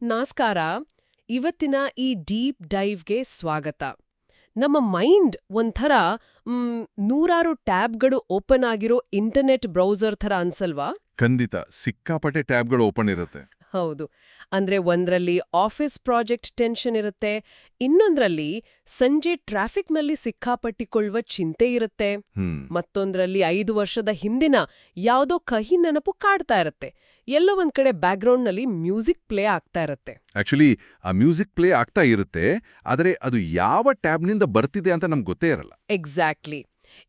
ನಮಸ್ಕಾರ. ಇವತ್ತಿನ ಈ ಡೀಪ್ ಡೈವ್ಗೆ ಸ್ವಾಗತ. ನಮ್ಮ ಮೈಂಡ್ ಒಂಥರ ನೂರಾರು ಟ್ಯಾಬ್ಗಳು ಓಪನ್ ಆಗಿರೋ ಇಂಟರ್ನೆಟ್ ಬ್ರೌಸರ್ ಥರ ಅನ್ಸಲ್ವಾ? ಖಂಡಿತ ಸಿಕ್ಕಾಪಟ್ಟೆ ಟ್ಯಾಬ್ಗಳು ಓಪನ್ ಇರುತ್ತೆ. ಹೌದು. ಅಂದ್ರೆ ಒಂದ್ರಲ್ಲಿ ಆಫೀಸ್ ಪ್ರಾಜೆಕ್ಟ್ ಟೆನ್ಷನ್ ಇರುತ್ತೆ, ಇನ್ನೊಂದ್ರಲ್ಲಿ ಸಂಜೆ ಟ್ರಾಫಿಕ್ನಲ್ಲಿ ಸಿಕ್ಕಾಪಟ್ಟಿಕೊಳ್ಳುವ ಚಿಂತೆ ಇರುತ್ತೆ, ಮತ್ತೊಂದ್ರಲ್ಲಿ 5 ವರ್ಷದ ಹಿಂದಿನ ಯಾವುದೋ ಕಹಿ ನೆನಪು ಕಾಡ್ತಾ ಇರುತ್ತೆ. ಎಲ್ಲೋ ಒಂದ್ ಕಡೆ ಬ್ಯಾಕ್ಗ್ರೌಂಡ್ನಲ್ಲಿ ಮ್ಯೂಸಿಕ್ ಪ್ಲೇ ಆಗ್ತಾ ಇರುತ್ತೆ. ಆಕ್ಚುಲಿ ಆ ಮ್ಯೂಸಿಕ್ ಪ್ಲೇ ಆಗ್ತಾ ಇರುತ್ತೆ, ಆದರೆ ಅದು ಯಾವ ಟ್ಯಾಬ್ನಿಂದ ಬರ್ತಿದೆ ಅಂತ ನಮ್ಗೆ ಗೊತ್ತೇ ಇರಲ್ಲ. ಎಕ್ಸಾಕ್ಟ್ಲಿ.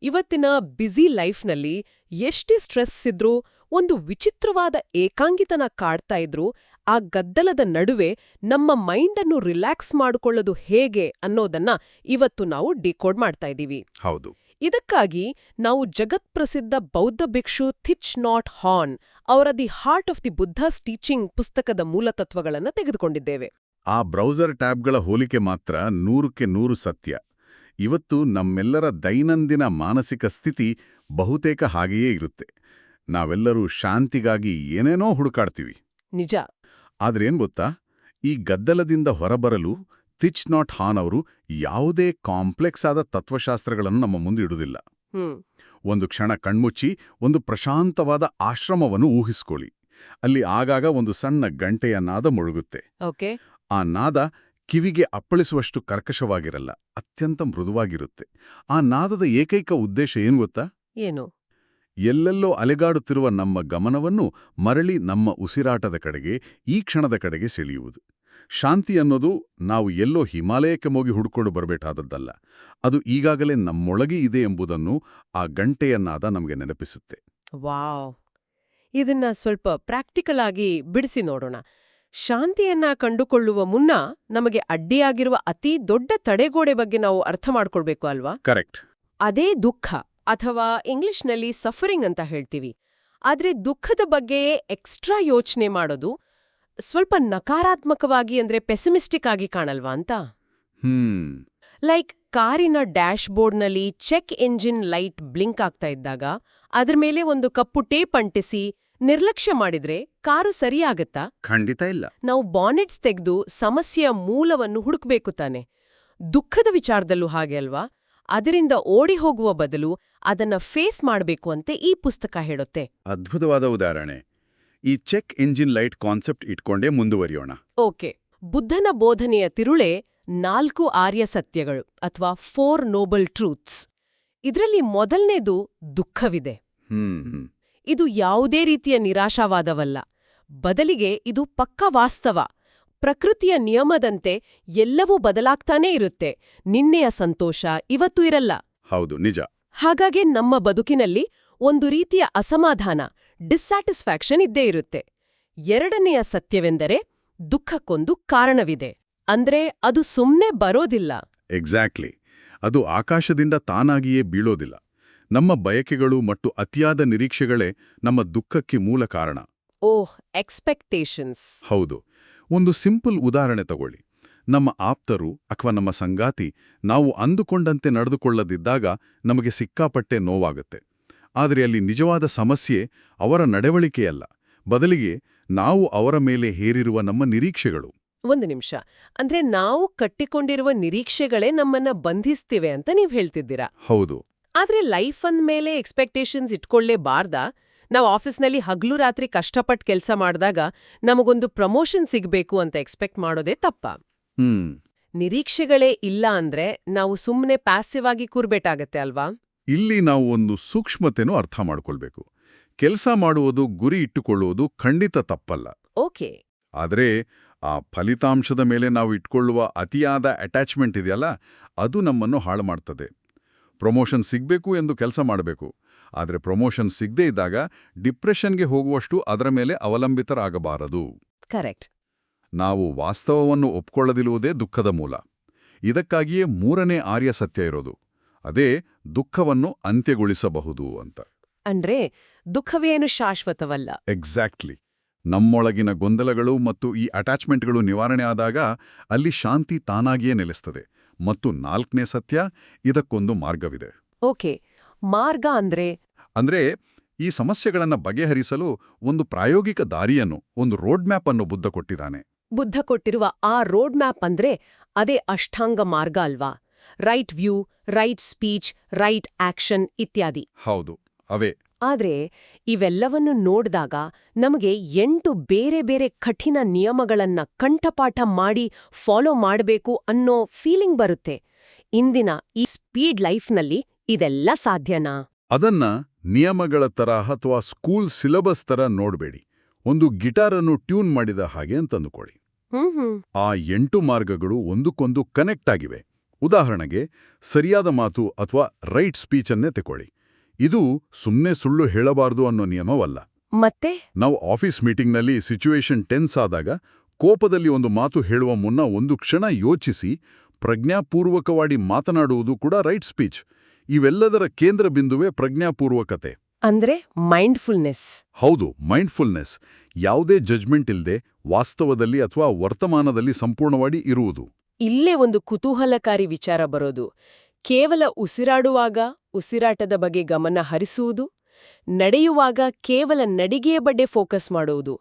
ಇವತ್ತಿನ ಬ್ಯುಸಿ ಲೈಫ್ನಲ್ಲಿ ಎಷ್ಟೇ ಸ್ಟ್ರೆಸ್ ಇದ್ರೂ, ಒಂದು ವಿಚಿತ್ರವಾದ ಏಕಾಂಗಿತನ ಕಾಡ್ತಾ ಇದ್ರು, ಆ ಗದ್ದಲದ ನಡುವೆ ನಮ್ಮ ಮೈಂಡನ್ನು ರಿಲ್ಯಾಕ್ಸ್ ಮಾಡಿಕೊಳ್ಳೋದು ಹೇಗೆ ಅನ್ನೋದನ್ನ ಇವತ್ತು ನಾವು ಡಿಕೋಡ್ ಮಾಡ್ತಾ ಇದ್ದೀವಿ. ಹೌದು. ಇದಕ್ಕಾಗಿ ನಾವು ಜಗತ್ಪ್ರಸಿದ್ಧ ಬೌದ್ಧ ಭಿಕ್ಷು ಥಿಚ್ ನಾಟ್ ಹಾನ್ ಅವರ the heart of the Buddhas teaching ಪುಸ್ತಕದ ಮೂಲತತ್ವಗಳನ್ನು ತೆಗೆದುಕೊಂಡಿದ್ದೇವೆ. ಆ ಬ್ರೌಸರ್ ಟ್ಯಾಬ್ಗಳ ಹೋಲಿಕೆ ಮಾತ್ರ 100ಕ್ಕೆ 100 ಸತ್ಯ. ಇವತ್ತು ನಮ್ಮೆಲ್ಲರ ದೈನಂದಿನ ಮಾನಸಿಕ ಸ್ಥಿತಿ ಬಹುತೇಕ ಹಾಗೆಯೇ ಇರುತ್ತೆ. ನಾವೆಲ್ಲರೂ ಶಾಂತಿಗಾಗಿ ಏನೇನೋ ಹುಡುಕಾಡ್ತೀವಿ. ನಿಜ. ಆದ್ರೇನ್ ಗೊತ್ತಾ, ಈ ಗದ್ದಲದಿಂದ ಹೊರಬರಲು ಥಿಚ್ ನಾಟ್ ಹಾನ್ ಅವರು ಯಾವುದೇ ಕಾಂಪ್ಲೆಕ್ಸ್ ಆದ ತತ್ವಶಾಸ್ತ್ರಗಳನ್ನು ನಮ್ಮ ಮುಂದೆ ಇಡುವುದಿಲ್ಲ. ಒಂದು ಕ್ಷಣ ಕಣ್ಮುಚ್ಚಿ ಒಂದು ಪ್ರಶಾಂತವಾದ ಆಶ್ರಮವನ್ನು ಊಹಿಸ್ಕೊಳ್ಳಿ. ಅಲ್ಲಿ ಆಗಾಗ ಒಂದು ಸಣ್ಣ ಗಂಟೆಯ ನಾದ ಮುಳುಗುತ್ತೆ. ಆ ನಾದ ಕಿವಿಗೆ ಅಪ್ಪಳಿಸುವಷ್ಟು ಕರ್ಕಶವಾಗಿರಲ್ಲ, ಅತ್ಯಂತ ಮೃದುವಾಗಿರುತ್ತೆ. ಆ ನಾದದ ಏಕೈಕ ಉದ್ದೇಶ ಏನ್ ಗೊತ್ತಾ? ಏನು? ಎಲ್ಲೆಲ್ಲೋ ಅಲೆಗಾಡುತ್ತಿರುವ ನಮ್ಮ ಗಮನವನ್ನು ಮರಳಿ ನಮ್ಮ ಉಸಿರಾಟದ ಕಡೆಗೆ, ಈ ಕ್ಷಣದ ಕಡೆಗೆ ಸೆಳೆಯುವುದು. ಶಾಂತಿ ಅನ್ನೋದು ನಾವು ಎಲ್ಲೋ ಹಿಮಾಲಯಕ್ಕೆ ಹೋಗಿ ಹುಡ್ಕೊಂಡು ಬರಬೇಕಾದದ್ದಲ್ಲ. ಅದು ಈಗಾಗಲೇ ನಮ್ಮೊಳಗೆ ಇದೆ ಎಂಬುದನ್ನು ಆ ಗಂಟೆಯ ನಾದ ನಮಗೆ ನೆನಪಿಸುತ್ತೆ. ವಾವ್! ಇದನ್ನ ಸ್ವಲ್ಪ ಪ್ರಾಕ್ಟಿಕಲ್ ಆಗಿ ಬಿಡಿಸಿ ನೋಡೋಣ. ಶಾಂತಿಯನ್ನ ಕಂಡುಕೊಳ್ಳುವ ಮುನ್ನ ನಮಗೆ ಅಡ್ಡಿಯಾಗಿರುವ ಅತಿ ದೊಡ್ಡ ತಡೆಗೋಡೆ ಬಗ್ಗೆ ನಾವು ಅರ್ಥ ಮಾಡ್ಕೊಳ್ಬೇಕು ಅಲ್ವಾ? ಕರೆಕ್ಟ್. ಅದೇ ದುಃಖ, ಅಥವಾ ಇಂಗ್ಲಿಷ್ನಲ್ಲಿ ಸಫರಿಂಗ್ ಅಂತ ಹೇಳ್ತೀವಿ. ಆದ್ರೆ ದುಃಖದ ಬಗ್ಗೆ ಎಕ್ಸ್ಟ್ರಾ ಯೋಚನೆ ಮಾಡೋದು ಸ್ವಲ್ಪ ನಕಾರಾತ್ಮಕವಾಗಿ, ಅಂದ್ರೆ ಪೆಸಿಮಿಸ್ಟಿಕ್ ಆಗಿ ಕಾಣಲ್ವಾ ಅಂತ. ಲೈಕ್ ಕಾರಿನ ಡ್ಯಾಶ್ ಬೋರ್ಡ್ನಲ್ಲಿ ಚೆಕ್ ಎಂಜಿನ್ ಲೈಟ್ ಬ್ಲಿಂಕ್ ಆಗ್ತಾ ಇದ್ದಾಗ ಅದ್ರ ಮೇಲೆ ಒಂದು ಕಪ್ಪು ಟೇಪ್ ಅಂಟಿಸಿ ನಿರ್ಲಕ್ಷ್ಯ ಮಾಡಿದ್ರೆ ಕಾರು ಸರಿಯಾಗತ್ತಾ? ಖಂಡಿತ ಇಲ್ಲ. ನಾವು ಬಾನೆಟ್ಸ್ ತೆಗೆದು ಸಮಸ್ಯೆಯ ಮೂಲವನ್ನು ಹುಡುಕ್ಬೇಕು ತಾನೆ. ದುಃಖದ ವಿಚಾರದಲ್ಲೂ ಹಾಗೆ ಅಲ್ವಾ? ಅದರಿಂದ ಓಡಿ ಹೋಗುವ ಬದಲು ಅದನ್ನ ಫೇಸ್ ಮಾಡಬೇಕು ಅಂತ ಈ ಪುಸ್ತಕ ಹೇಳುತ್ತೆ. ಅದ್ಭುತವಾದ ಉದಾಹರಣೆ. ಈ ಚೆಕ್ ಎಂಜಿನ್ ಲೈಟ್ ಕಾನ್ಸೆಪ್ಟ್ ಇಟ್ಕೊಂಡೇ ಮುಂದುವರಿಯೋಣ. ಓಕೆ. ಬುದ್ಧನ ಬೋಧನೆಯ ತಿರುಳೆ 4 ಆರ್ಯ ಸತ್ಯಗಳು ಅಥವಾ 4 ನೋಬಲ್ ಟ್ರೂತ್ಸ್. ಇದರಲ್ಲಿ ಮೊದಲನೇದು ದುಃಖವಿದೆ. ಇದು ಯಾವುದೇ ರೀತಿಯ ನಿರಾಶಾವಾದವಲ್ಲ. ಬದಲಿಗೆ ಇದು ಪಕ್ಕಾ ವಾಸ್ತವ. ಪ್ರಕೃತಿಯ ನಿಯಮದಂತೆ ಎಲ್ಲವೂ ಬದಲಾಗ್ತಾನೇ ಇರುತ್ತೆ. ನಿನ್ನೆಯ ಸಂತೋಷ ಇವತ್ತು ಇರಲ್ಲ. ಹೌದು, ನಿಜ. ಹಾಗಾಗಿ ನಮ್ಮ ಬದುಕಿನಲ್ಲಿ ಒಂದು ರೀತಿಯ ಅಸಮಾಧಾನ, ಡಿಸ್ಸ್ಯಾಟಿಸ್ಫ್ಯಾಕ್ಷನ್ ಇದ್ದೇ ಇರುತ್ತೆ. ಎರಡನೆಯ ಸತ್ಯವೆಂದರೆ ದುಃಖಕ್ಕೊಂದು ಕಾರಣವಿದೆ. ಅಂದ್ರೆ ಅದು ಸುಮ್ನೆ ಬರೋದಿಲ್ಲ. ಎಕ್ಸಾಕ್ಟ್ಲಿ. ಅದು ಆಕಾಶದಿಂದ ತಾನಾಗಿಯೇ ಬೀಳೋದಿಲ್ಲ. ನಮ್ಮ ಬಯಕೆಗಳು ಮತ್ತು ಅತಿಯಾದ ನಿರೀಕ್ಷೆಗಳೇ ನಮ್ಮ ದುಃಖಕ್ಕೆ ಮೂಲ ಕಾರಣ. ಓಹ್, ಎಕ್ಸ್ಪೆಕ್ಟೇಷನ್ಸ್. ಹೌದು. ಒಂದು ಸಿಂಪಲ್ ಉದಾಹರಣೆ ತಗೊಳ್ಳಿ. ನಮ್ಮ ಆಪ್ತರು ಅಥವಾ ನಮ್ಮ ಸಂಗಾತಿ ನಾವು ಅಂದುಕೊಂಡಂತೆ ನಡೆದುಕೊಳ್ಳದಿದ್ದಾಗ ನಮಗೆ ಸಿಕ್ಕಾಪಟ್ಟೆ ನೋವಾಗುತ್ತೆ. ಆದರೆ ಅಲ್ಲಿ ನಿಜವಾದ ಸಮಸ್ಯೆ ಅವರ ನಡವಳಿಕೆಯಲ್ಲ, ಬದಲಿಗೆ ನಾವು ಅವರ ಮೇಲೆ ಹೇರಿರುವ ನಮ್ಮ ನಿರೀಕ್ಷೆಗಳು. ಒಂದು ನಿಮಿಷ. ಅಂದ್ರೆ ನಾವು ಕಟ್ಟಿಕೊಂಡಿರುವ ನಿರೀಕ್ಷೆಗಳೇ ನಮ್ಮನ್ನ ಬಂಧಿಸ್ತಿವೆ ಅಂತ ನೀವ್ ಹೇಳ್ತಿದ್ದೀರಾ? ಹೌದು. ಆದ್ರೆ ಲೈಫ್ ಅಂದ್ಮೇಲೆ ಎಕ್ಸ್ಪೆಕ್ಟೇಷನ್ಸ್ ಇಟ್ಕೊಳ್ಳೇಬಾರ್ದಾ? ನಾವು ಆಫೀಸ್ನಲ್ಲಿ ಹಗಲು ರಾತ್ರಿ ಕಷ್ಟಪಟ್ಟು ಕೆಲಸ ಮಾಡಿದಾಗ ನಮಗೊಂದು ಪ್ರಮೋಷನ್ ಸಿಗ್ಬೇಕು ಅಂತ ಎಕ್ಸ್ಪೆಕ್ಟ್ ಮಾಡೋದೇ ತಪ್ಪಾ? ನಿರೀಕ್ಷೆಗಳೇ ಇಲ್ಲ ಅಂದ್ರೆ ನಾವು ಸುಮ್ಮನೆ ಪ್ಯಾಸಿವ್ ಆಗಿ ಕೂರ್ಬೇಕಾಗತ್ತೆ ಅಲ್ವಾ? ಇಲ್ಲಿ ನಾವು ಒಂದು ಸೂಕ್ಷ್ಮತೆನೂ ಅರ್ಥ ಮಾಡ್ಕೊಳ್ಬೇಕು. ಕೆಲಸ ಮಾಡುವುದು, ಗುರಿ ಇಟ್ಟುಕೊಳ್ಳುವುದು ಖಂಡಿತ ತಪ್ಪಲ್ಲ. ಓಕೆ. ಆದರೆ ಆ ಫಲಿತಾಂಶದ ಮೇಲೆ ನಾವು ಇಟ್ಕೊಳ್ಳುವ ಅತಿಯಾದ ಅಟ್ಯಾಚ್ಮೆಂಟ್ ಇದೆಯಲ್ಲ, ಅದು ನಮ್ಮನ್ನು ಹಾಳು ಮಾಡ್ತದೆ. ಪ್ರಮೋಷನ್ ಸಿಗ್ಬೇಕು ಎಂದು ಕೆಲಸ ಮಾಡಬೇಕು, ಆದರೆ ಪ್ರಮೋಷನ್ ಸಿಗದೇ ಇದ್ದಾಗ ಡಿಪ್ರೆಷನ್ಗೆ ಹೋಗುವಷ್ಟು ಅದರ ಮೇಲೆ ಅವಲಂಬಿತರಾಗಬಾರದು. ಕರೆಕ್ಟ್. ನಾವು ವಾಸ್ತವವನ್ನು ಒಪ್ಕೊಳ್ಳದಿರುವುದೇ ದುಃಖದ ಮೂಲ. ಇದಕ್ಕಾಗಿಯೇ 3ನೇ ಆರ್ಯ ಸತ್ಯ ಇರೋದು. ಅದೇ ದುಃಖವನ್ನು ಅಂತ್ಯಗೊಳಿಸಬಹುದು ಅಂತ. ಅಂದ್ರೆ ದುಃಖವೇನು ಶಾಶ್ವತವಲ್ಲ. ಎಕ್ಸಾಕ್ಟ್ಲಿ. ನಮ್ಮೊಳಗಿನ ಗೊಂದಲಗಳು ಮತ್ತು ಈ ಅಟ್ಯಾಚ್ಮೆಂಟ್ಗಳು ನಿವಾರಣೆ ಆದಾಗ ಅಲ್ಲಿ ಶಾಂತಿ ತಾನಾಗಿಯೇ ನೆಲೆಸ್ತದೆ. ಮತ್ತು 4ನೇ ಸತ್ಯ, ಇದಕ್ಕೊಂದು ಮಾರ್ಗವಿದೆ. ಓಕೆ. ಮಾರ್ಗ ಅಂದ್ರೆ ಈ ಸಮಸ್ಯೆಗಳನ್ನು ಬಗೆಹರಿಸಲು ಒಂದು ಪ್ರಾಯೋಗಿಕ ದಾರಿಯನ್ನು, ಒಂದು ರೋಡ್ ಮ್ಯಾಪ್ ಅನ್ನು ಬುದ್ಧ ಕೊಟ್ಟಿದ್ದಾನೆ. ಬುದ್ಧ ಕೊಟ್ಟಿರುವ ಆ ರೋಡ್ ಮ್ಯಾಪ್ ಅಂದ್ರೆ ಅದೇ ಅಷ್ಟಾಂಗ ಮಾರ್ಗ ಅಲ್ವಾ? Right view, right speech, right action ಇತ್ಯಾದಿ. ಹೌದು, ಅವೇ. ಆದ್ರೆ ಇವೆಲ್ಲವನ್ನು ನೋಡ್ದಾಗ ನಮಗೆ 8 ಬೇರೆ ಬೇರೆ ಕಠಿಣ ನಿಯಮಗಳನ್ನ ಕಂಠಪಾಠ ಮಾಡಿ ಫಾಲೋ ಮಾಡಬೇಕು ಅನ್ನೋ ಫೀಲಿಂಗ್ ಬರುತ್ತೆ. ಇಂದಿನ ಈ ಸ್ಪೀಡ್ ಲೈಫ್ನಲ್ಲಿ ಇದೆಲ್ಲ ಸಾಧ್ಯನಾ? ಅದನ್ನ ನಿಯಮಗಳ ತರ ಅಥವಾ ಸ್ಕೂಲ್ ಸಿಲೆಬಸ್ ತರ ನೋಡ್ಬೇಡಿ. ಒಂದು ಗಿಟಾರನ್ನು ಟ್ಯೂನ್ ಮಾಡಿದ ಹಾಗೆ ಅಂತಂದುಕೊಳ್ಳಿ. ಆ 8 ಮಾರ್ಗಗಳು ಒಂದಕ್ಕೊಂದು ಕನೆಕ್ಟ್ ಆಗಿವೆ. ಉದಾಹರಣೆಗೆ, ಸರಿಯಾದ ಮಾತು ಅಥವಾ ರೈಟ್ ಸ್ಪೀಚನ್ನೇ ತಗೊಳ್ಳಿ. ಇದು ಸುಮ್ಮನೆ ಸುಳ್ಳು ಹೇಳಬಾರ್ದು ಅನ್ನೋ ನಿಯಮವಲ್ಲ. ಮತ್ತೆ ನಾವು ಆಫೀಸ್ ಮೀಟಿಂಗ್ನಲ್ಲಿ ಸಿಚುವೇಶನ್ ಟೆನ್ಸ್ ಆದಾಗ ಕೋಪದಲ್ಲಿ ಒಂದು ಮಾತು ಹೇಳುವ ಮುನ್ನ ಒಂದು ಕ್ಷಣ ಯೋಚಿಸಿ ಪ್ರಜ್ಞಾಪೂರ್ವಕವಾಗಿ ಮಾತನಾಡುವುದು ಕೂಡ ರೈಟ್ ಸ್ಪೀಚ್. ಇವೆಲ್ಲದರ ಕೇಂದ್ರ ಬಿಂದುವೇ ಪ್ರಜ್ಞಾಪೂರ್ವಕತೆ. ಅಂದ್ರೆ ಮೈಂಡ್ಫುಲ್ನೆಸ್. ಹೌದು, ಮೈಂಡ್ಫುಲ್ನೆಸ್. ಯಾವುದೇ ಜಜ್ಮೆಂಟ್ ಇಲ್ಲದೆ ವಾಸ್ತವದಲ್ಲಿ ಅಥವಾ ವರ್ತಮಾನದಲ್ಲಿ ಸಂಪೂರ್ಣವಾಗಿ ಇರುವುದು. ಇಲ್ಲೇ ಒಂದು ಕುತೂಹಲಕಾರಿ ವಿಚಾರ ಬರೋದು. ಕೇವಲ ಉಸಿರಾಡುವಾಗ ಉಸಿರಾಟದ ಬಗ್ಗೆ ಗಮನ ಹರಿಸುವುದು, ನಡೆಯುವಾಗ ಕೇವಲ ನಡಿಗೆಯ ಬಗ್ಗೆ ಫೋಕಸ್ ಮಾಡುವುದು.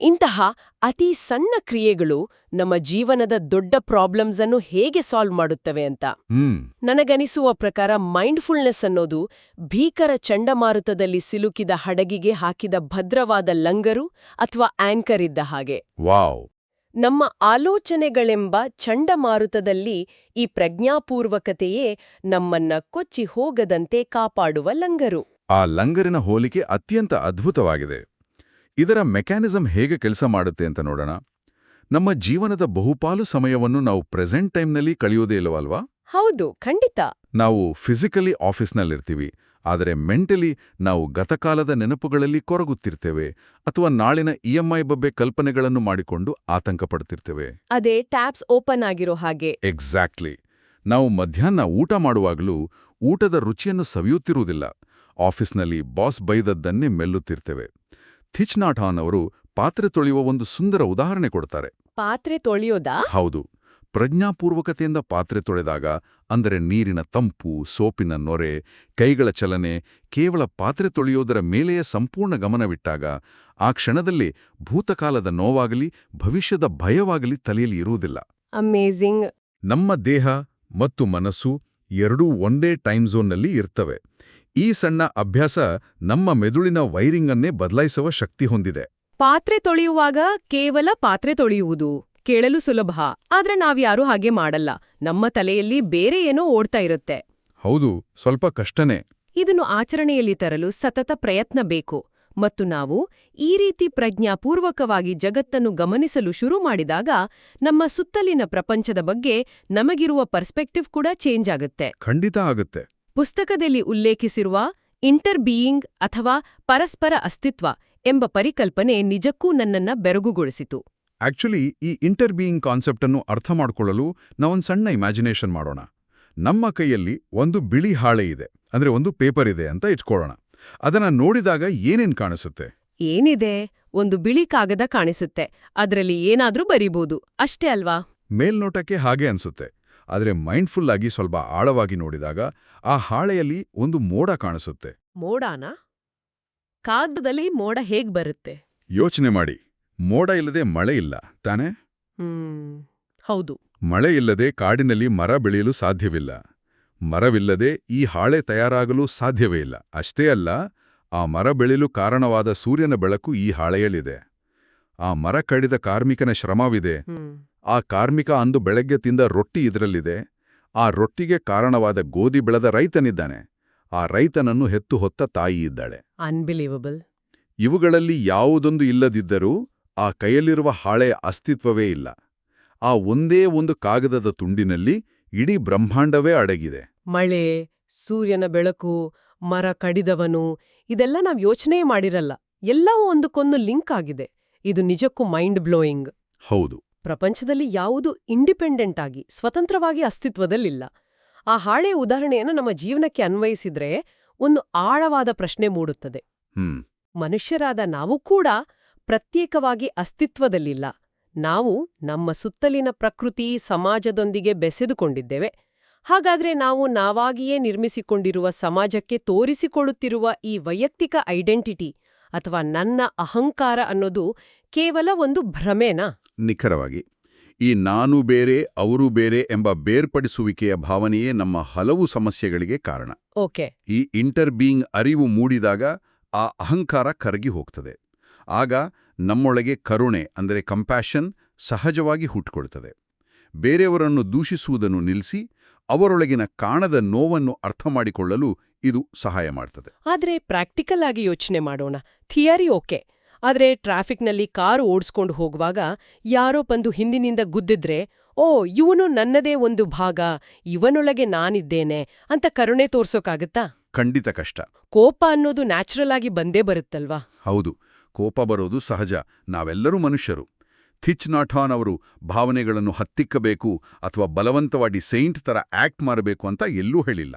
ಇಂತಹ ಅತಿ ಸಣ್ಣ ಕ್ರಿಯೆಗಳು ನಮ್ಮ ಜೀವನದ ದೊಡ್ಡ ಪ್ರಾಬ್ಲಮ್ಸ್ ಅನ್ನು ಹೇಗೆ ಸಾಲ್ವ್ ಮಾಡುತ್ತವೆ ಅಂತ ನನಗನಿಸುವ ಪ್ರಕಾರ ಮೈಂಡ್ಫುಲ್ನೆಸ್ ಅನ್ನೋದು ಭೀಕರ ಚಂಡಮಾರುತದಲ್ಲಿ ಸಿಲುಕಿದ ಹಡಗಿಗೆ ಹಾಕಿದ ಭದ್ರವಾದ ಲಂಗರು ಅಥವಾ ಆಂಕರ್ ಇದ್ದ ಹಾಗೆ. ವಾವ್! ನಮ್ಮ ಆಲೋಚನೆಗಳೆಂಬ ಚಂಡಮಾರುತದಲ್ಲಿ ಈ ಪ್ರಜ್ಞಾಪೂರ್ವಕತೆಯೇ ನಮ್ಮನ್ನ ಕೊಚ್ಚಿ ಹೋಗದಂತೆ ಕಾಪಾಡುವ ಲಂಗರು. ಆ ಲಂಗರಿನ ಹೋಲಿಕೆ ಅತ್ಯಂತ ಅದ್ಭುತವಾಗಿದೆ. ಇದರ ಮೆಕ್ಯಾನಿಸಮ್ ಹೇಗೆ ಕೆಲಸ ಮಾಡುತ್ತೆ ಅಂತ ನೋಡೋಣ. ನಮ್ಮ ಜೀವನದ ಬಹುಪಾಲು ಸಮಯವನ್ನು ನಾವು ಪ್ರೆಸೆಂಟ್ ಟೈಮ್ನಲ್ಲಿ ಕಳೆಯೋದೇ ಇಲ್ಲವಲ್ವಾ? ಹೌದು, ಖಂಡಿತ. ನಾವು ಫಿಸಿಕಲಿ ಆಫೀಸ್ನಲ್ಲಿರ್ತೀವಿ, ಆದರೆ ಮೆಂಟಲಿ ನಾವು ಗತಕಾಲದ ನೆನಪುಗಳಲ್ಲಿ ಕೊರಗುತ್ತಿರ್ತೇವೆ ಅಥವಾ ನಾಳಿನ EMI ಬಗ್ಗೆ ಕಲ್ಪನೆಗಳನ್ನು ಮಾಡಿಕೊಂಡು ಆತಂಕ ಪಡ್ತಿರ್ತೇವೆ. ಅದೇ ಟ್ಯಾಬ್ಸ್ ಓಪನ್ ಆಗಿರೋ ಹಾಗೆ. ಎಕ್ಸಾಕ್ಟ್ಲಿ. ನಾವು ಮಧ್ಯಾಹ್ನ ಊಟ ಮಾಡುವಾಗಲೂ ಊಟದ ರುಚಿಯನ್ನು ಸವಿಯುತ್ತಿರುವುದಿಲ್ಲ. ಆಫೀಸ್ನಲ್ಲಿ ಬಾಸ್ ಬೈದದ್ದನ್ನೇ ಮೆಲ್ಲುತ್ತಿರ್ತೇವೆ. ಥಿಚ್ ನಾಟ್ ಹಾನ್ ಅವರು ಪಾತ್ರೆ ತೊಳೆಯುವ ಒಂದು ಸುಂದರ ಉದಾಹರಣೆ ಕೊಡ್ತಾರೆ. ಪಾತ್ರೆ ತೊಳೆಯೋದಾ? ಹೌದು. ಪ್ರಜ್ಞಾಪೂರ್ವಕತೆಯಿಂದ ಪಾತ್ರೆ ತೊಳೆದಾಗ, ಅಂದರೆ ನೀರಿನ ತಂಪು, ಸೋಪಿನ ನೊರೆ, ಕೈಗಳ ಚಲನೆ, ಕೇವಲ ಪಾತ್ರೆ ತೊಳೆಯೋದರ ಮೇಲೆಯೇ ಸಂಪೂರ್ಣ ಗಮನವಿಟ್ಟಾಗ, ಆ ಕ್ಷಣದಲ್ಲಿ ಭೂತಕಾಲದ ನೋವಾಗಲಿ ಭವಿಷ್ಯದ ಭಯವಾಗಲಿ ತಲೆಯಲ್ಲಿ ಇರುವುದಿಲ್ಲ. ಅಮೇಜಿಂಗ್. ನಮ್ಮ ದೇಹ ಮತ್ತು ಮನಸ್ಸು ಎರಡೂ ಒಂದೇ ಟೈಮ್ ಝೋನ್ನಲ್ಲಿ ಇರ್ತವೆ. ಈ ಸಣ್ಣ ಅಭ್ಯಾಸ ನಮ್ಮ ಮೆದುಳಿನ ವೈರಿಂಗನ್ನೇ ಬದಲಾಯಿಸುವ ಶಕ್ತಿ ಹೊಂದಿದೆ. ಪಾತ್ರೆ ತೊಳೆಯುವಾಗ ಕೇವಲ ಪಾತ್ರೆ ತೊಳೆಯುವುದು ಕೇಳಲು ಸುಲಭ, ಆದ್ರೆ ನಾವ್ಯಾರೂ ಹಾಗೆ ಮಾಡಲ್ಲ. ನಮ್ಮ ತಲೆಯಲ್ಲಿ ಬೇರೆ ಏನೋ ಓಡ್ತಾ ಇರುತ್ತೆ. ಹೌದು, ಸ್ವಲ್ಪ ಕಷ್ಟನೇ. ಇದನ್ನು ಆಚರಣೆಯಲ್ಲಿ ತರಲು ಸತತ ಪ್ರಯತ್ನ ಬೇಕು. ಮತ್ತು ನಾವು ಈ ರೀತಿ ಪ್ರಜ್ಞಾಪೂರ್ವಕವಾಗಿ ಜಗತ್ತನ್ನು ಗಮನಿಸಲು ಶುರು ಮಾಡಿದಾಗ ನಮ್ಮ ಸುತ್ತಲಿನ ಪ್ರಪಂಚದ ಬಗ್ಗೆ ನಮಗಿರುವ ಪರ್ಸ್ಪೆಕ್ಟಿವ್ ಕೂಡ ಚೇಂಜ್ ಆಗುತ್ತೆ. ಖಂಡಿತ ಆಗುತ್ತೆ. ಪುಸ್ತಕದಲ್ಲಿ ಉಲ್ಲೇಖಿಸಿರುವ ಇಂಟರ್ ಬೀಯಿಂಗ್ ಅಥವಾ ಪರಸ್ಪರ ಅಸ್ತಿತ್ವ ಎಂಬ ಪರಿಕಲ್ಪನೆ ನಿಜಕ್ಕೂ ನನ್ನನ್ನ ಬೆರಗುಗೊಳಿಸಿತು. ಆಕ್ಚುಲಿ ಈ ಇಂಟರ್ ಬೀಯಿಂಗ್ ಕಾನ್ಸೆಪ್ಟ್ ಅನ್ನು ಅರ್ಥ ಮಾಡ್ಕೊಳ್ಳಲು ನಾವೊಂದು ಸಣ್ಣ ಇಮ್ಯಾಜಿನೇಷನ್ ಮಾಡೋಣ. ನಮ್ಮ ಕೈಯಲ್ಲಿ ಒಂದು ಬಿಳಿ ಹಾಳೆ ಇದೆ, ಅಂದ್ರೆ ಒಂದು ಪೇಪರ್ ಇದೆ ಅಂತ ಇಟ್ಕೊಳ್ಳೋಣ. ಅದನ್ನ ನೋಡಿದಾಗ ಏನೇನ್ ಕಾಣಿಸುತ್ತೆ? ಏನಿದೆ? ಒಂದು ಬಿಳಿ ಕಾಗದ ಕಾಣಿಸುತ್ತೆ. ಅದ್ರಲ್ಲಿ ಏನಾದ್ರೂ ಬರೀಬಹುದು, ಅಷ್ಟೇ ಅಲ್ವಾ? ಮೇಲ್ನೋಟಕ್ಕೆ ಹಾಗೆ ಅನ್ಸುತ್ತೆ. ಆದರೆ ಮೈಂಡ್ಫುಲ್ ಆಗಿ ಸ್ವಲ್ಪ ಆಳವಾಗಿ ನೋಡಿದಾಗ ಆ ಹಾಳೆಯಲ್ಲಿ ಒಂದು ಮೋಡ ಕಾಣಿಸುತ್ತೆ. ಮೋಡಾನ? ಕಾಗದದಲ್ಲಿ ಮೋಡ ಹೇಗ್ ಬರುತ್ತೆ? ಯೋಚನೆ ಮಾಡಿ. ಮೋಡ ಇಲ್ಲದೆ ಮಳೆ ಇಲ್ಲ ತಾನೇ? ಹೌದು. ಮಳೆ ಇಲ್ಲದೆ ಕಾಡಿನಲ್ಲಿ ಮರ ಬೆಳೆಯಲು ಸಾಧ್ಯವಿಲ್ಲ. ಮರವಿಲ್ಲದೆ ಈ ಹಾಳೆ ತಯಾರಾಗಲು ಸಾಧ್ಯವೇ ಇಲ್ಲ. ಅಷ್ಟೇ ಅಲ್ಲ, ಆ ಮರ ಬೆಳೆಯಲು ಕಾರಣವಾದ ಸೂರ್ಯನ ಬೆಳಕು ಈ ಹಾಳೆಯಲ್ಲಿದೆ. ಆ ಮರ ಕಡಿದ ಕಾರ್ಮಿಕನ ಶ್ರಮವಿದೆ. ಆ ಕಾರ್ಮಿಕ ಅಂದು ಬೆಳಗ್ಗೆ ತಿಂದ ರೊಟ್ಟಿ ಇದರಲ್ಲಿದೆ. ಆ ರೊಟ್ಟಿಗೆ ಕಾರಣವಾದ ಗೋಧಿ ಬೆಳೆದ ರೈತನಿದ್ದಾನೆ. ಆ ರೈತನನ್ನು ಹೆತ್ತು ಹೊತ್ತ ತಾಯಿ ಇದ್ದಾಳೆ. ಅನ್ಬಿಲೀವಬಲ್. ಇವುಗಳಲ್ಲಿ ಯಾವುದೊಂದು ಇಲ್ಲದಿದ್ದರೂ ಆ ಕೈಯಲ್ಲಿರುವ ಹಾಳೆಯ ಅಸ್ತಿತ್ವವೇ ಇಲ್ಲ. ಆ ಒಂದೇ ಒಂದು ಕಾಗದದ ತುಂಡಿನಲ್ಲಿ ಇಡೀ ಬ್ರಹ್ಮಾಂಡವೇ ಅಡಗಿದೆ. ಮಳೆ, ಸೂರ್ಯನ ಬೆಳಕು, ಮರ ಕಡಿದವನು, ಇದೆಲ್ಲ ನಾವ್ ಯೋಚನೆ ಮಾಡಿರಲ್ಲ. ಎಲ್ಲವೂ ಒಂದಕ್ಕೊಂದು ಲಿಂಕ್ ಆಗಿದೆ. ಇದು ನಿಜಕ್ಕೂ ಮೈಂಡ್ ಬ್ಲೋಯಿಂಗ್. ಹೌದು. ಪ್ರಪಂಚದಲ್ಲಿ ಯಾವುದೂ ಇಂಡಿಪೆಂಡೆಂಟ್ ಆಗಿ ಸ್ವತಂತ್ರವಾಗಿ ಅಸ್ತಿತ್ವದಲ್ಲಿಲ್ಲ. ಆ ಹಾಳೆಯ ಉದಾಹರಣೆಯನ್ನು ನಮ್ಮ ಜೀವನಕ್ಕೆ ಅನ್ವಯಿಸಿದ್ರೆ ಒಂದು ಆಳವಾದ ಪ್ರಶ್ನೆ ಮೂಡುತ್ತದೆ. ಮನುಷ್ಯರಾದ ನಾವು ಕೂಡ ಪ್ರತ್ಯೇಕವಾಗಿ ಅಸ್ತಿತ್ವದಲ್ಲಿಲ್ಲ. ನಾವು ನಮ್ಮ ಸುತ್ತಲಿನ ಪ್ರಕೃತಿ, ಸಮಾಜದೊಂದಿಗೆ ಬೆಸೆದುಕೊಂಡಿದ್ದೇವೆ. ಹಾಗಾದ್ರೆ ನಾವು ನಾವಾಗಿಯೇ ನಿರ್ಮಿಸಿಕೊಂಡಿರುವ ಸಮಾಜಕ್ಕೆ ತೋರಿಸಿಕೊಳ್ಳುತ್ತಿರುವ ಈ ವೈಯಕ್ತಿಕ ಐಡೆಂಟಿಟಿ ಅಥವಾ ನನ್ನ ಅಹಂಕಾರ ಅನ್ನೋದು ಕೇವಲ ಒಂದು ಭ್ರಮೆನಾ? ನಿಖರವಾಗಿ. ಈ ನಾನು ಬೇರೆ ಅವರು ಬೇರೆ ಎಂಬ ಬೇರ್ಪಡಿಸುವಿಕೆಯ ಭಾವನೆಯೇ ನಮ್ಮ ಹಲವು ಸಮಸ್ಯೆಗಳಿಗೆ ಕಾರಣ. ಓಕೆ. ಈ ಇಂಟರ್ ಬೀಯಿಂಗ್ ಅರಿವು ಮೂಡಿದಾಗ ಆ ಅಹಂಕಾರ ಕರಗಿ ಹೋಗ್ತದೆ. ಆಗ ನಮ್ಮೊಳಗೆ ಕರುಣೆ ಅಂದರೆ ಕಂಪ್ಯಾಷನ್ ಸಹಜವಾಗಿ ಹುಟ್ಟುಕೊಳ್ತದೆ. ಬೇರೆಯವರನ್ನು ದೂಷಿಸುವುದನ್ನು ನಿಲ್ಲಿಸಿ ಅವರೊಳಗಿನ ಕಾಣದ ನೋವನ್ನು ಅರ್ಥ ಮಾಡಿಕೊಳ್ಳಲು ಇದು ಸಹಾಯ ಮಾಡ್ತದೆ. ಆದ್ರೆ ಪ್ರಾಕ್ಟಿಕಲ್ ಆಗಿ ಯೋಚನೆ ಮಾಡೋಣ. ಥಿಯರಿ ಓಕೆ, ಆದ್ರೆ ಟ್ರಾಫಿಕ್ನಲ್ಲಿ ಕಾರು ಓಡಿಸ್ಕೊಂಡು ಹೋಗುವಾಗ ಯಾರೋ ಬಂದು ಹಿಂದಿನಿಂದ ಗುದ್ದಿದ್ರೆ, ಓ ಇವನು ನನ್ನದೇ ಒಂದು ಭಾಗ, ಇವನೊಳಗೆ ನಾನಿದ್ದೇನೆ ಅಂತ ಕರುಣೆ ತೋರ್ಸೋಕಾಗತ್ತಾ? ಖಂಡಿತ ಕಷ್ಟ. ಕೋಪ ಅನ್ನೋದು ನ್ಯಾಚುರಲ್ ಆಗಿ ಬಂದೇ ಬರುತ್ತಲ್ವಾ? ಹೌದು, ಕೋಪ ಬರೋದು ಸಹಜ. ನಾವೆಲ್ಲರೂ ಮನುಷ್ಯರು. ಥಿಚ್ ನಾಟ್ ಹಾನ್ ಅವರು ಭಾವನೆಗಳನ್ನು ಹತ್ತಿಕ್ಕಬೇಕು ಅಥವಾ ಬಲವಂತವಾಗಿ ಸೈಂಟ್ ತರ ಆಕ್ಟ್ ಮಾಡಬೇಕು ಅಂತ ಎಲ್ಲೂ ಹೇಳಿಲ್ಲ.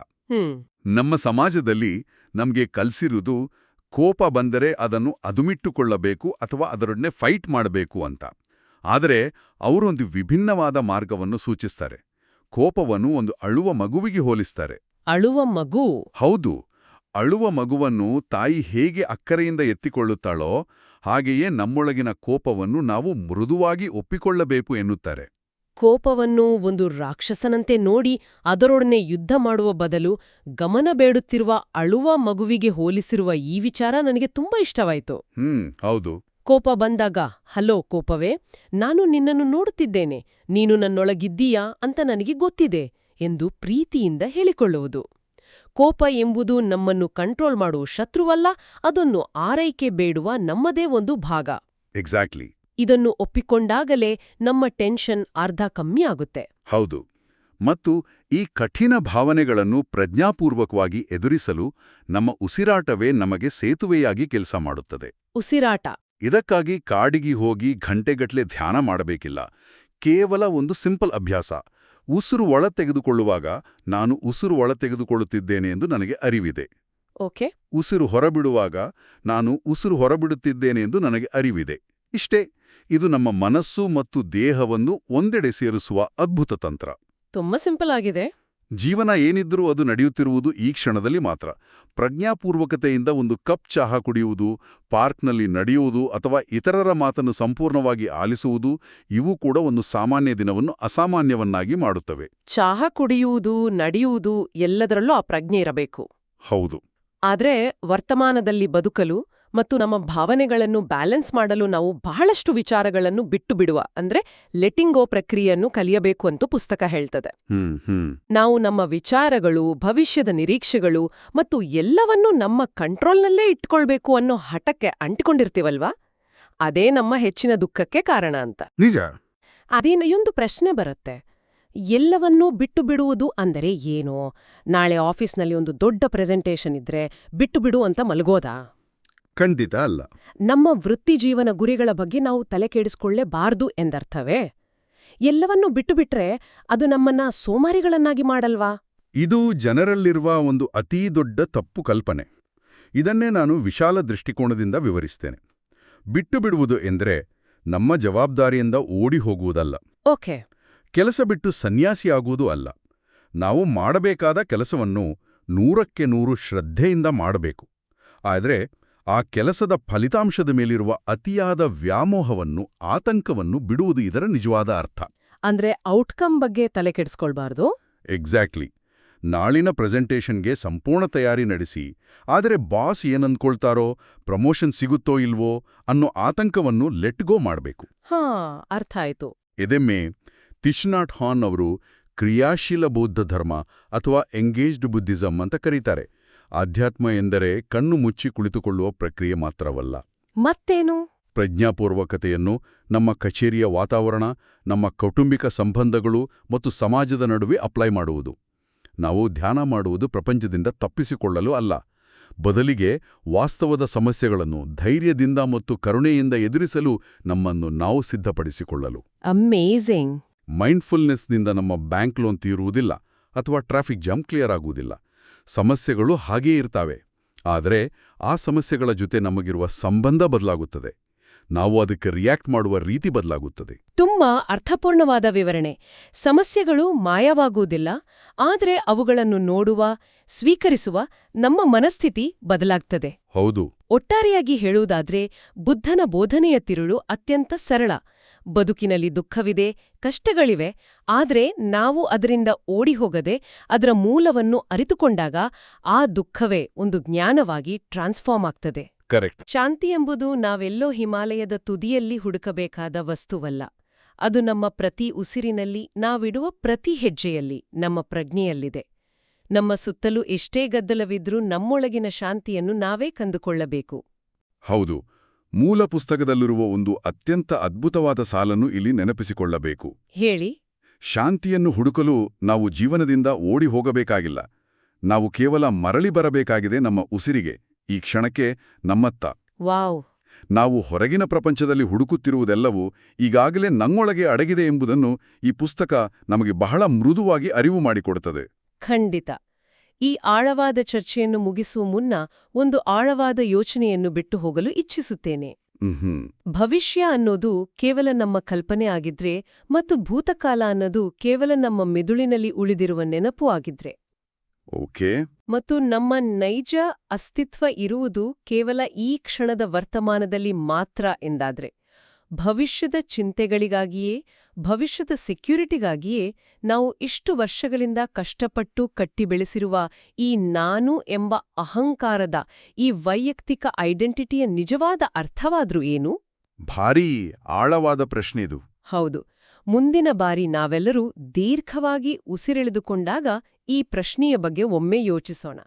ನಮ್ಮ ಸಮಾಜದಲ್ಲಿ ನಮ್ಗೆ ಕಲ್ಸಿರುವುದು ಕೋಪ ಬಂದರೆ ಅದನ್ನು ಅದುಮಿಟ್ಟುಕೊಳ್ಳಬೇಕು ಅಥವಾ ಅದರೊಡನೆ ಫೈಟ್ ಮಾಡಬೇಕು ಅಂತ. ಆದರೆ ಅವರೊಂದು ವಿಭಿನ್ನವಾದ ಮಾರ್ಗವನ್ನು ಸೂಚಿಸ್ತಾರೆ. ಕೋಪವನ್ನು ಒಂದು ಅಳುವ ಮಗುವಿಗೆ ಹೋಲಿಸ್ತಾರೆ. ಅಳುವ ಮಗು? ಹೌದು. ಅಳುವ ಮಗುವನ್ನು ತಾಯಿ ಹೇಗೆ ಅಕ್ಕರೆಯಿಂದ ಎತ್ತಿಕೊಳ್ಳುತ್ತಾಳೋ ಹಾಗೆಯೇ ನಮ್ಮೊಳಗಿನ ಕೋಪವನ್ನು ನಾವು ಮೃದುವಾಗಿ ಒಪ್ಪಿಕೊಳ್ಳಬೇಕು ಎನ್ನುತ್ತಾರೆ. ಕೋಪವನ್ನು ಒಂದು ರಾಕ್ಷಸನಂತೆ ನೋಡಿ ಅದರೊಡನೆ ಯುದ್ಧ ಮಾಡುವ ಬದಲು ಗಮನ ಬೇಡುತ್ತಿರುವ ಅಳುವ ಮಗುವಿಗೆ ಹೋಲಿಸಿರುವ ಈ ವಿಚಾರ ನನಗೆ ತುಂಬಾ ಇಷ್ಟವಾಯಿತು. ಹೌದು. ಕೋಪ ಬಂದಾಗ, ಹಲೋ ಕೋಪವೇ, ನಾನು ನಿನ್ನನ್ನು ನೋಡುತ್ತಿದ್ದೇನೆ, ನೀನು ನನ್ನೊಳಗಿದ್ದೀಯಾ ಅಂತ ನನಗೆ ಗೊತ್ತಿದೆ ಎಂದು ಪ್ರೀತಿಯಿಂದ ಹೇಳಿಕೊಳ್ಳುವುದು. ಕೋಪ ಎಂಬುದು ನಮ್ಮನ್ನು ಕಂಟ್ರೋಲ್ ಮಾಡುವ ಶತ್ರುವಲ್ಲ, ಅದನ್ನು ಆರೈಕೆ ಬೇಡುವ ನಮ್ಮದೇ ಒಂದು ಭಾಗ. ಎಕ್ಸಾಕ್ಟ್ಲಿ. ಇದನ್ನು ಒಪ್ಪಿಕೊಂಡಾಗಲೇ ನಮ್ಮ ಟೆನ್ಷನ್ ಅರ್ಧ ಕಮ್ಮಿ ಆಗುತ್ತೆ. ಹೌದು. ಮತ್ತು ಈ ಕಠಿಣ ಭಾವನೆಗಳನ್ನು ಪ್ರಜ್ಞಾಪೂರ್ವಕವಾಗಿ ಎದುರಿಸಲು ನಮ್ಮ ಉಸಿರಾಟವೇ ನಮಗೆ ಸೇತುವೆಯಾಗಿ ಕೆಲಸ ಮಾಡುತ್ತದೆ. ಉಸಿರಾಟ. ಇದಕ್ಕಾಗಿ ಕಾಡಿಗೆ ಹೋಗಿ ಘಂಟೆಗಟ್ಲೆ ಧ್ಯಾನ ಮಾಡಬೇಕಿಲ್ಲ. ಕೇವಲ ಒಂದು ಸಿಂಪಲ್ ಅಭ್ಯಾಸ. ಉಸಿರು ಒಳ ತೆಗೆದುಕೊಳ್ಳುವಾಗ ನಾನು ಉಸಿರು ಒಳ ತೆಗೆದುಕೊಳ್ಳುತ್ತಿದ್ದೇನೆ ಎಂದು ನನಗೆ ಅರಿವಿದೆ. ಓಕೆ. ಉಸಿರು ಹೊರಬಿಡುವಾಗ ನಾನು ಉಸಿರು ಹೊರಬಿಡುತ್ತಿದ್ದೇನೆ ಎಂದು ನನಗೆ ಅರಿವಿದೆ. ಇಷ್ಟೇ. ಇದು ನಮ್ಮ ಮನಸ್ಸು ಮತ್ತು ದೇಹವನ್ನು ಒಂದೆಡೆ ಸೇರಿಸುವ ಅದ್ಭುತ ತಂತ್ರ. ತುಂಬಾ ಸಿಂಪಲ್ ಆಗಿದೆ. ಜೀವನ ಏನಿದ್ರೂ ಅದು ನಡೆಯುತ್ತಿರುವುದು ಈ ಕ್ಷಣದಲ್ಲಿ ಮಾತ್ರ. ಪ್ರಜ್ಞಾಪೂರ್ವಕತೆಯಿಂದ ಒಂದು ಕಪ್ ಚಹಾ ಕುಡಿಯುವುದು, ಪಾರ್ಕ್ನಲ್ಲಿ ನಡೆಯುವುದು ಅಥವಾ ಇತರರ ಮಾತನ್ನು ಸಂಪೂರ್ಣವಾಗಿ ಆಲಿಸುವುದು ಇವು ಕೂಡ ಒಂದು ಸಾಮಾನ್ಯ ದಿನವನ್ನು ಅಸಾಮಾನ್ಯವನ್ನಾಗಿ ಮಾಡುತ್ತವೆ. ಚಹಾ ಕುಡಿಯುವುದು, ನಡೆಯುವುದು ಎಲ್ಲದರಲ್ಲೂ ಆ ಪ್ರಜ್ಞೆ ಇರಬೇಕು. ಹೌದು. ಆದ್ರೆ ವರ್ತಮಾನದಲ್ಲಿ ಬದುಕಲು ಮತ್ತು ನಮ್ಮ ಭಾವನೆಗಳನ್ನು ಬ್ಯಾಲೆನ್ಸ್ ಮಾಡಲು ನಾವು ಬಹಳಷ್ಟು ವಿಚಾರಗಳನ್ನು ಬಿಟ್ಟು ಬಿಡುವ ಅಂದ್ರೆ ಲೆಟಿಂಗ್ ಗೋ ಪ್ರಕ್ರಿಯೆಯನ್ನು ಕಲಿಯಬೇಕು ಅಂತ ಪುಸ್ತಕ ಹೇಳ್ತದೆ. ನಾವು ನಮ್ಮ ವಿಚಾರಗಳು, ಭವಿಷ್ಯದ ನಿರೀಕ್ಷೆಗಳು ಮತ್ತು ಎಲ್ಲವನ್ನೂ ನಮ್ಮ ಕಂಟ್ರೋಲ್ನಲ್ಲೇ ಇಟ್ಕೊಳ್ಬೇಕು ಅನ್ನೋ ಹಠಕ್ಕೆ ಅಂಟಿಕೊಂಡಿರ್ತೀವಲ್ವಾ, ಅದೇ ನಮ್ಮ ಹೆಚ್ಚಿನ ದುಃಖಕ್ಕೆ ಕಾರಣ ಅಂತ. ನಿಜ. ಅದೇನೊಂದು ಪ್ರಶ್ನೆ ಬರುತ್ತೆ, ಎಲ್ಲವನ್ನೂ ಬಿಟ್ಟು ಬಿಡುವುದು ಅಂದರೆ ಏನೋ? ನಾಳೆ ಆಫೀಸ್ನಲ್ಲಿ ಒಂದು ದೊಡ್ಡ ಪ್ರೆಸೆಂಟೇಷನ್ ಇದ್ರೆ ಬಿಟ್ಟು ಬಿಡು ಅಂತ ಮಲಗೋದಾ? ಖಂಡಿತ ಅಲ್ಲ. ನಮ್ಮ ವೃತ್ತಿಜೀವನ ಗುರಿಗಳ ಬಗ್ಗೆ ನಾವು ತಲೆ ಕೆಡಿಸ್ಕೊಳ್ಳೇಬಾರ್ದು ಎಂದರ್ಥವೇ? ಎಲ್ಲವನ್ನೂ ಬಿಟ್ಟುಬಿಟ್ರೆ ಅದು ನಮ್ಮನ್ನ ಸೋಮಾರಿಗಳನ್ನಾಗಿ ಮಾಡಲ್ವಾ? ಇದು ಜನರಲ್ಲಿರುವ ಒಂದು ಅತೀ ದೊಡ್ಡ ತಪ್ಪು ಕಲ್ಪನೆ. ಇದನ್ನೇ ನಾನು ವಿಶಾಲ ದೃಷ್ಟಿಕೋನದಿಂದ ವಿವರಿಸ್ತೇನೆ. ಬಿಟ್ಟು ಬಿಡುವುದು ಎಂದರೆ ನಮ್ಮ ಜವಾಬ್ದಾರಿಯಿಂದ ಓಡಿ ಹೋಗುವುದಲ್ಲ. ಓಕೆ. ಕೆಲಸ ಬಿಟ್ಟು ಸನ್ಯಾಸಿಯಾಗುವುದೂ ಅಲ್ಲ. ನಾವು ಮಾಡಬೇಕಾದ ಕೆಲಸವನ್ನು 100% ಶ್ರದ್ಧೆಯಿಂದ ಮಾಡಬೇಕು. ಆದರೆ ಆ ಕೆಲಸದ ಫಲಿತಾಂಶದ ಮೇಲಿರುವ ಅತಿಯಾದ ವ್ಯಾಮೋಹವನ್ನು, ಆತಂಕವನ್ನು ಬಿಡುವುದು ಇದರ ನಿಜವಾದ ಅರ್ಥ. ಅಂದ್ರೆ ಔಟ್ಕಮ್ ಬಗ್ಗೆ ತಲೆ ಕೆಡಿಸ್ಕೊಳ್ಬಾರ್ದು. ಎಕ್ಸಾಕ್ಟ್ಲಿ. ನಾಳಿನ ಪ್ರೆಸೆಂಟೇಷನ್ಗೆ ಸಂಪೂರ್ಣ ತಯಾರಿ ನಡೆಸಿ, ಆದರೆ ಬಾಸ್ ಏನಂದ್ಕೊಳ್ತಾರೋ, ಪ್ರಮೋಷನ್ ಸಿಗುತ್ತೋ ಇಲ್ವೋ ಅನ್ನೋ ಆತಂಕವನ್ನು ಲೆಟ್ ಗೋ ಮಾಡಬೇಕು. ಅರ್ಥ ಆಯ್ತು. ಇದೆಮ್ಮೆ ಥಿಚ್ ನಾಟ್ ಹಾನ್ ಅವರು ಕ್ರಿಯಾಶೀಲ ಬೌದ್ಧ ಧರ್ಮ ಅಥವಾ ಎಂಗೇಜ್ಡ್ ಬುದ್ಧಿಸಂ ಅಂತ ಕರೀತಾರೆ. ಆಧ್ಯಾತ್ಮ ಎಂದರೆ ಕಣ್ಣು ಮುಚ್ಚಿ ಕುಳಿತುಕೊಳ್ಳುವ ಪ್ರಕ್ರಿಯೆ ಮಾತ್ರವಲ್ಲ. ಮತ್ತೇನು? ಪ್ರಜ್ಞಾಪೂರ್ವಕತೆಯನ್ನು ನಮ್ಮ ಕಚೇರಿಯ ವಾತಾವರಣ, ನಮ್ಮ ಕೌಟುಂಬಿಕ ಸಂಬಂಧಗಳು ಮತ್ತು ಸಮಾಜದ ನಡುವೆ ಅಪ್ಲೈ ಮಾಡುವುದು. ನಾವು ಧ್ಯಾನ ಮಾಡುವುದು ಪ್ರಪಂಚದಿಂದ ತಪ್ಪಿಸಿಕೊಳ್ಳಲು ಅಲ್ಲ, ಬದಲಿಗೆ ವಾಸ್ತವದ ಸಮಸ್ಯೆಗಳನ್ನು ಧೈರ್ಯದಿಂದ ಮತ್ತು ಕರುಣೆಯಿಂದ ಎದುರಿಸಲು ನಮ್ಮನ್ನು ನಾವು ಸಿದ್ಧಪಡಿಸಿಕೊಳ್ಳಲು. ಅಮೇಜಿಂಗ್. ಮೈಂಡ್ಫುಲ್ನೆಸ್ನಿಂದ ನಮ್ಮ ಬ್ಯಾಂಕ್ ಲೋನ್ ತೀರುವುದಿಲ್ಲ ಅಥವಾ ಟ್ರಾಫಿಕ್ ಜಾಮ್ ಕ್ಲಿಯರ್ ಆಗುವುದಿಲ್ಲ. ಸಮಸ್ಯೆಗಳು ಹಾಗೇ ಇರ್ತಾವೆ. ಆದರೆ ಆ ಸಮಸ್ಯೆಗಳ ಜೊತೆ ನಮಗಿರುವ ಸಂಬಂಧ ಬದಲಾಗುತ್ತದೆ. ನಾವು ಅದಕ್ಕೆ ರಿಯಾಕ್ಟ್ ಮಾಡುವ ರೀತಿ ಬದಲಾಗುತ್ತದೆ. ತುಂಬಾ ಅರ್ಥಪೂರ್ಣವಾದ ವಿವರಣೆ. ಸಮಸ್ಯೆಗಳು ಮಾಯವಾಗುವುದಿಲ್ಲ, ಆದರೆ ಅವುಗಳನ್ನು ನೋಡುವ, ಸ್ವೀಕರಿಸುವ ನಮ್ಮ ಮನಸ್ಥಿತಿ ಬದಲಾಗ್ತದೆ. ಹೌದು. ಒಟ್ಟಾರೆಯಾಗಿ ಹೇಳುವುದಾದ್ರೆ ಬುದ್ಧನ ಬೋಧನೆಯ ತಿರುಳು ಅತ್ಯಂತ ಸರಳ. ಬದುಕಿನಲ್ಲಿ ದುಃಖವಿದೆ, ಕಷ್ಟಗಳಿವೆ, ಆದ್ರೆ ನಾವು ಅದರಿಂದ ಓಡಿಹೋಗದೆ ಅದರ ಮೂಲವನ್ನು ಅರಿತುಕೊಂಡಾಗ ಆ ದುಃಖವೇ ಒಂದು ಜ್ಞಾನವಾಗಿ ಟ್ರಾನ್ಸ್ಫಾರ್ಮ್ ಆಗ್ತದೆ. ಕರೆಕ್ಟ್. ಶಾಂತಿ ಎಂಬುದು ನಾವೆಲ್ಲೋ ಹಿಮಾಲಯದ ತುದಿಯಲ್ಲಿ ಹುಡುಕಬೇಕಾದ ವಸ್ತುವಲ್ಲ. ಅದು ನಮ್ಮ ಪ್ರತಿ ಉಸಿರಿನಲ್ಲಿ, ನಾವಿಡುವ ಪ್ರತಿ ಹೆಜ್ಜೆಯಲ್ಲಿ, ನಮ್ಮ ಪ್ರಜ್ಞೆಯಲ್ಲಿದೆ. ನಮ್ಮ ಸುತ್ತಲೂ ಎಷ್ಟೇ ಗದ್ದಲವಿದ್ರೂ ನಮ್ಮೊಳಗಿನ ಶಾಂತಿಯನ್ನು ನಾವೇ ಕಂಡುಕೊಳ್ಳಬೇಕು. ಹೌದು. ಮೂಲ ಪುಸ್ತಕದಲ್ಲಿರುವ ಒಂದು ಅತ್ಯಂತ ಅದ್ಭುತವಾದ ಸಾಲನ್ನು ಇಲ್ಲಿ ನೆನಪಿಸಿಕೊಳ್ಳಬೇಕು. ಹೇಳಿ. ಶಾಂತಿಯನ್ನು ಹುಡುಕಲು ನಾವು ಜೀವನದಿಂದ ಓಡಿ ಹೋಗಬೇಕಾಗಿಲ್ಲ. ನಾವು ಕೇವಲ ಮರಳಿ ಬರಬೇಕಾಗಿದೆ ನಮ್ಮ ಉಸಿರಿಗೆ, ಈ ಕ್ಷಣಕ್ಕೆ, ನಮ್ಮತ್ತ. ವಾವ್! ನಾವು ಹೊರಗಿನ ಪ್ರಪಂಚದಲ್ಲಿ ಹುಡುಕುತ್ತಿರುವುದೆಲ್ಲವೂ ಈಗಾಗಲೇ ನಮ್ಮೊಳಗೆ ಅಡಗಿದೆ ಎಂಬುದನ್ನು ಈ ಪುಸ್ತಕ ನಮಗೆ ಬಹಳ ಮೃದುವಾಗಿ ಅರಿವು ಮಾಡಿಕೊಡುತ್ತದೆ. ಖಂಡಿತ. ಈ ಆಳವಾದ ಚರ್ಚೆಯನ್ನು ಮುಗಿಸುವ ಮುನ್ನ ಒಂದು ಆಳವಾದ ಯೋಚನೆಯನ್ನು ಬಿಟ್ಟು ಹೋಗಲು ಇಚ್ಛಿಸುತ್ತೇನೆ. ಭವಿಷ್ಯ ಅನ್ನೋದು ಕೇವಲ ನಮ್ಮ ಕಲ್ಪನೆ ಆಗಿದ್ರೆ ಮತ್ತು ಭೂತಕಾಲ ಅನ್ನೋದು ಕೇವಲ ನಮ್ಮ ಮೆದುಳಿನಲ್ಲಿ ಉಳಿದಿರುವ ನೆನಪು ಆಗಿದ್ರೆ, ಓಕೆ, ಮತ್ತು ನಮ್ಮ ನೈಜ ಅಸ್ತಿತ್ವ ಇರುವುದು ಕೇವಲ ಈ ಕ್ಷಣದ ವರ್ತಮಾನದಲ್ಲಿ ಮಾತ್ರ ಎಂದಾದ್ರೆ, ಭವಿಷ್ಯದ ಚಿಂತೆಗಳಿಗಾಗಿಯೇ, ಭವಿಷ್ಯದ ಸೆಕ್ಯೂರಿಟಿಗಾಗಿಯೇ ನಾವು ಇಷ್ಟು ವರ್ಷಗಳಿಂದ ಕಷ್ಟಪಟ್ಟು ಕಟ್ಟಿ ಬೆಳೆಸಿರುವ ಈ ನಾನು ಎಂಬ ಅಹಂಕಾರದ, ಈ ವೈಯಕ್ತಿಕ ಐಡೆಂಟಿಟಿಯ ನಿಜವಾದ ಅರ್ಥವಾದ್ರೂ ಏನು? ಭಾರೀ ಆಳವಾದ ಪ್ರಶ್ನೆಯಿದು. ಹೌದು. ಮುಂದಿನ ಬಾರಿ ನಾವೆಲ್ಲರೂ ದೀರ್ಘವಾಗಿ ಉಸಿರೆಳೆದುಕೊಂಡಾಗ ಈ ಪ್ರಶ್ನೆಯ ಬಗ್ಗೆ ಒಮ್ಮೆ ಯೋಚಿಸೋಣ.